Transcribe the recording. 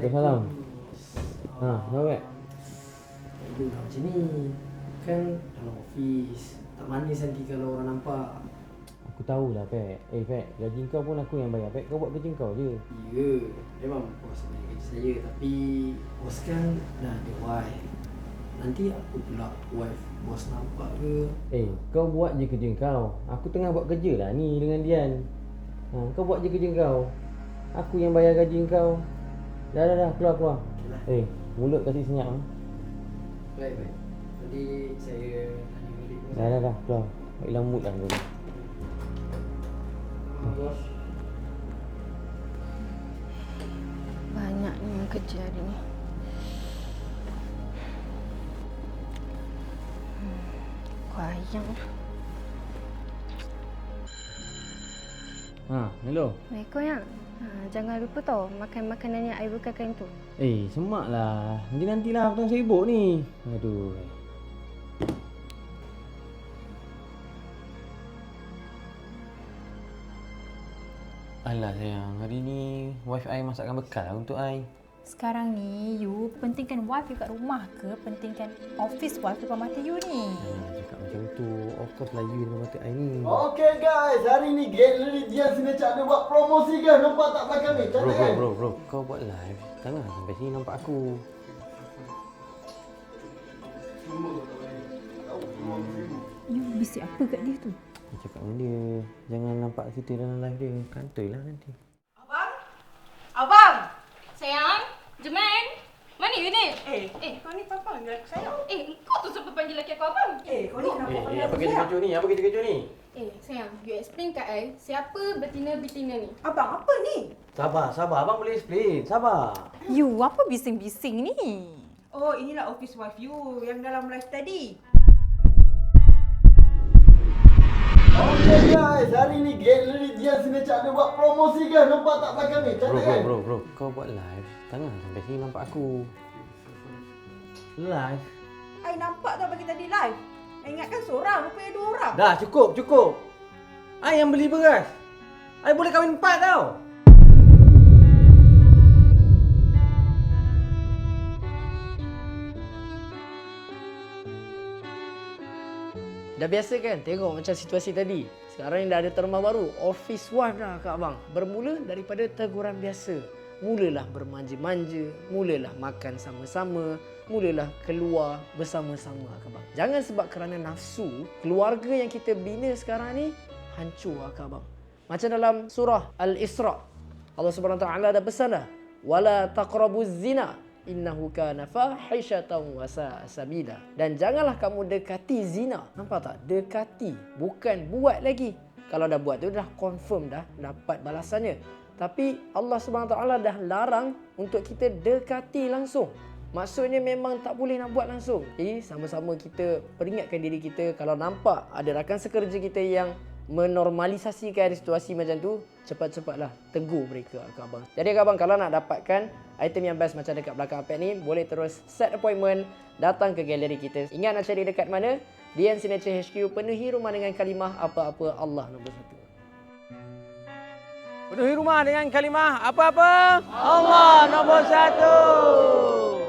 Waalaikumsalam. Nampak? Dia dah macam ni. Kan dalam office. Tak manis nanti kalau orang nampak. Aku tahulah, Pek. Pek, gaji kau pun aku yang bayar. Pek, kau buat kerja kau je. Ya, memang bos bayar gaji saya. Tapi bos kan dah ada wife. Nanti aku pula wife bos nampak ke? Kau buat je kerja kau. Aku tengah buat kerja lah ni dengan Dian. Kau buat je kerja kau. Aku yang bayar gaji kau. Dah, keluar. Okeylah. Mulut kasih senyap. Baik. Nanti saya tanya balik bos. Dah, keluar. Hilang mood lah kau. Bos. Banyaknya yang kerja hari ni. Kuayang. Hello. Assalamualaikum yang. Jangan lupa tau makan makanan yang I bekalkan tu. Semak lah. Nantilah aku tengah sibuk ni. Aduh. Alah sayang, hari ni wife I masakkan bekal lah untuk I. Sekarang ni, you pentingkan wife you kat rumah ke pentingkan office wife depan mata you ni? Cakap macam tu, of course lah you dengan mata I ni. Okay guys, hari ni Galeri Dian Signature ada buat promosi kan? Nampak tak belakang ni? Cantik kan? Bro, kau buat live. Jangan sampai sini nampak aku. You bisik apa kat dia tu? Aku cakap dengan dia, jangan nampak kita dalam live dia. Kantoi lah nanti. Abang! Sayang, Jeman, mana you ni? Kau ni papa panggil aku sayang. Kau tu sampai panggil lelaki aku abang. Kau ni kenapa panggil Apa aku sayang? kecoh ni? Apa kecoh ni? Sayang, you explain kat I, siapa betina-betina ni? Abang, apa ni? Sabar. Abang boleh explain. Sabar. You apa bising-bising ni? Oh, inilah office wife you yang dalam live tadi. Okay guys, hari ni Galeri Dian Signature ada buat promosi kan? Nampak tak belakang ni? Cantik kan? Bro. Kau buat live. Jangan sampai sini nampak aku. Live? I nampak tau bagi tadi live. I ingatkan seorang, rupanya dua orang. Dah, cukup. I yang beli beras. I boleh kahwin 4 tau. Dah biasa kan tengok macam situasi tadi. Sekarang ni dah ada terma baru. Office wife dah Kak Abang. Bermula daripada teguran biasa. Mulalah bermanja-manja. Mulalah makan sama-sama. Mulalah keluar bersama-sama Kak Abang. Jangan sebab kerana nafsu, keluarga yang kita bina sekarang ni hancur Kak Abang. Macam dalam surah Al-Isra. Allah Subhanahu Wa Taala dah pesan dah. Wala taqrabuz zina. Innahu kana fahishatan wa sa'a sabila. Dan janganlah kamu dekati zina. Nampak tak? Dekati, bukan buat lagi. Kalau dah buat tu dah confirm dah dapat balasannya. Tapi Allah Subhanahu Taala dah larang untuk kita dekati langsung. Maksudnya memang tak boleh nak buat langsung. Jadi sama-sama kita peringatkan diri kita, kalau nampak ada rakan sekerja kita yang menormalisasikan situasi macam tu, cepat-cepatlah tegur mereka Kak Abang. Jadi Kak Abang, kalau nak dapatkan item yang best macam dekat belakang iPad ni, boleh terus set appointment, datang ke galeri kita. Ingat nak cari dekat mana? Dian Signature HQ, penuhi rumah dengan kalimah apa-apa Allah nombor 1. Penuhi rumah dengan kalimah apa-apa? Allah nombor 1.